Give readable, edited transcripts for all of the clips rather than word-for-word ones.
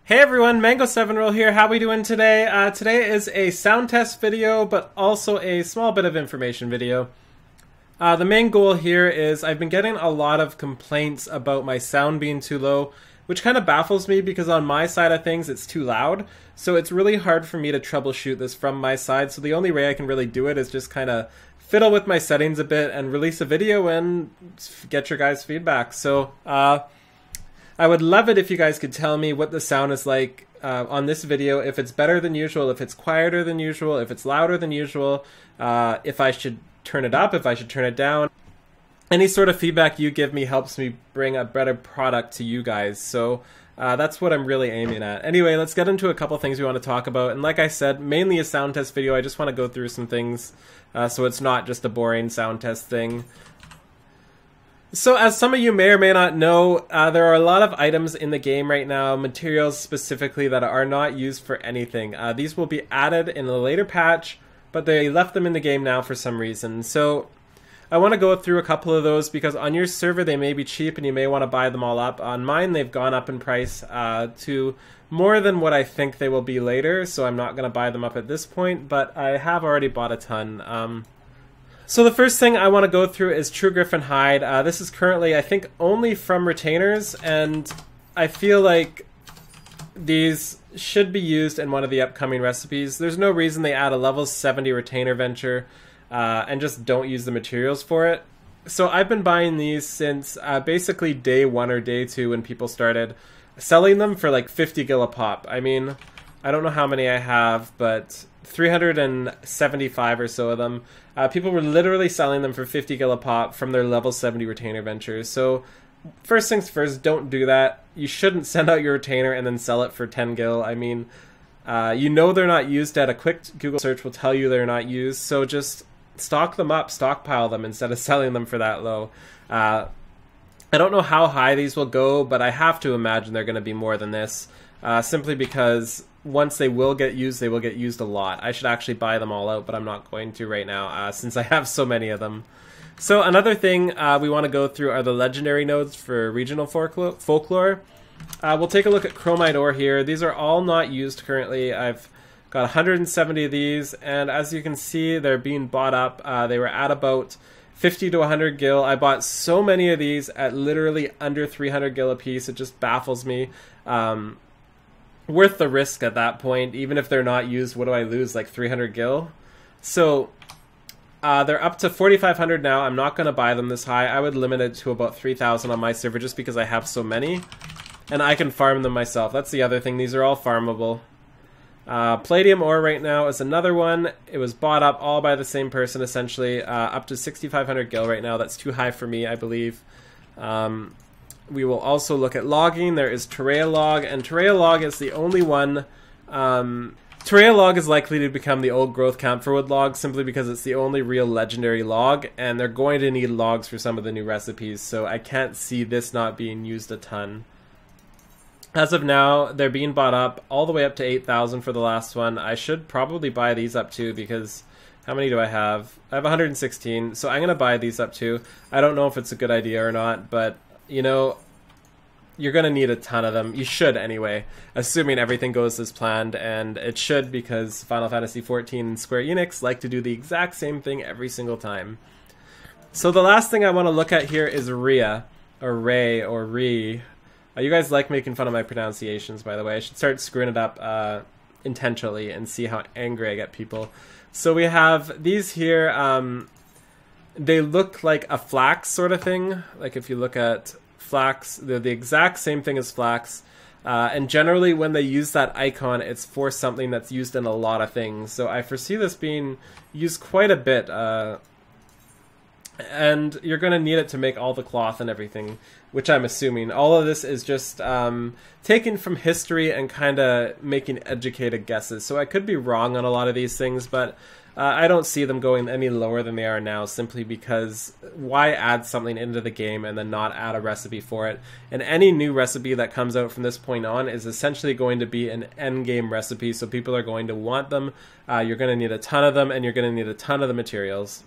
Hey everyone, Mango7Roll here. How we doing today? Today is a sound test video, but also a small bit of information video. The main goal here is I've been getting a lot of complaints about my sound being too low, which kind of baffles me because on my side of things it's too loud. So it's really hard for me to troubleshoot this from my side. So the only way I can really do it is just kind of fiddle with my settings a bit and release a video and get your guys' feedback. So I would love it if you guys could tell me what the sound is like on this video, if it's better than usual, if it's quieter than usual, if it's louder than usual, if I should turn it up, if I should turn it down. Any sort of feedback you give me helps me bring a better product to you guys. So that's what I'm really aiming at. Anyway, let's get into a couple things we want to talk about. And like I said, mainly a sound test video. I just want to go through some things so it's not just a boring sound test thing. So as some of you may or may not know, there are a lot of items in the game right now, materials specifically, that are not used for anything. These will be added in a later patch, but they left them in the game now for some reason. So I want to go through a couple of those because on your server they may be cheap and you may want to buy them all up. On mine they've gone up in price to more than what I think they will be later, so I'm not going to buy them up at this point, but I have already bought a ton. So the first thing I want to go through is True Griffin Hide. This is currently, I think, only from retainers, and I feel like these should be used in one of the upcoming recipes. There's no reason they add a level 70 retainer venture and just don't use the materials for it. So I've been buying these since basically day 1 or day 2 when people started selling them for like 50 gil a pop. I mean, I don't know how many I have, but 375 or so of them. People were literally selling them for 50 gil a pop from their level 70 retainer ventures. So first things first, don't do that. You shouldn't send out your retainer and then sell it for 10 gil. I mean, you know they're not used yet. A quick Google search will tell you they're not used. So just stock them up, stockpile them instead of selling them for that low. I don't know how high these will go, but I have to imagine they're going to be more than this. Simply because once they will get used a lot. I should actually buy them all out, but I'm not going to right now since I have so many of them. So another thing we want to go through are the legendary nodes for regional folklore. We'll take a look at chromite ore here. These are all not used currently. I've got 170 of these, and as you can see, they're being bought up. They were at about 50 to 100 gil. I bought so many of these at literally under 300 gil a piece. It just baffles me. Worth the risk at that point. Even if they're not used, what do I lose, like 300 gil? So they're up to 4,500 now. I'm not going to buy them this high. I would limit it to about 3,000 on my server just because I have so many. And I can farm them myself. That's the other thing. These are all farmable. Palladium ore right now is another one. It was bought up all by the same person essentially. Up to 6,500 gil right now. That's too high for me, I believe. We will also look at logging. There is Terrea log, and Terrea log is the only one. Terrea log is likely to become the old growth camphorwood log simply because it's the only real legendary log, and they're going to need logs for some of the new recipes, so I can't see this not being used a ton. As of now, they're being bought up all the way up to 8,000 for the last one. I should probably buy these up too because how many do I have? I have 116, so I'm going to buy these up too. I don't know if it's a good idea or not, but you know, you're going to need a ton of them. You should anyway, assuming everything goes as planned, and it should because Final Fantasy XIV and Square Enix like to do the exact same thing every single time. So the last thing I want to look at here is Rhea, or Ray, or Ree. You guys like making fun of my pronunciations, by the way. I should start screwing it up intentionally and see how angry I get people. So we have these here. They look like a flax sort of thing. Like if you look at flax, they're the exact same thing as flax. And generally when they use that icon, it's for something that's used in a lot of things. So I foresee this being used quite a bit. And you're going to need it to make all the cloth and everything, which I'm assuming. All of this is just taken from history and kind of making educated guesses. So I could be wrong on a lot of these things, but I don't see them going any lower than they are now simply because why add something into the game and then not add a recipe for it? And any new recipe that comes out from this point on is essentially going to be an endgame recipe, so people are going to want them. You're going to need a ton of them, and you're going to need a ton of the materials.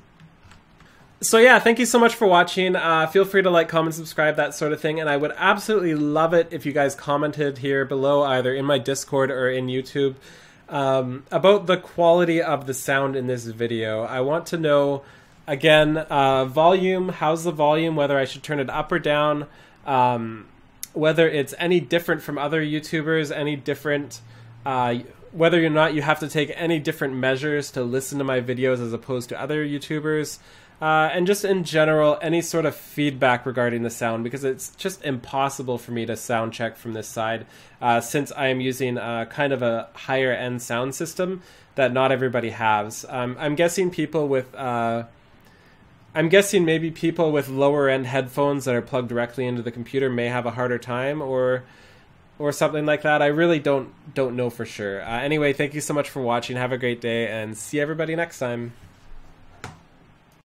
So yeah, thank you so much for watching. Feel free to like, comment, subscribe, that sort of thing. And I would absolutely love it if you guys commented here below, either in my Discord or in YouTube, about the quality of the sound in this video. I want to know, again, volume. How's the volume? Whether I should turn it up or down. Whether it's any different from other YouTubers, any different... whether or not you have to take any different measures to listen to my videos as opposed to other YouTubers. And just in general, any sort of feedback regarding the sound, because it's just impossible for me to sound check from this side, since I am using kind of a higher end sound system that not everybody has. I'm guessing people with, maybe people with lower end headphones that are plugged directly into the computer may have a harder time, or something like that. I really don't know for sure. Anyway, thank you so much for watching. Have a great day, and see everybody next time.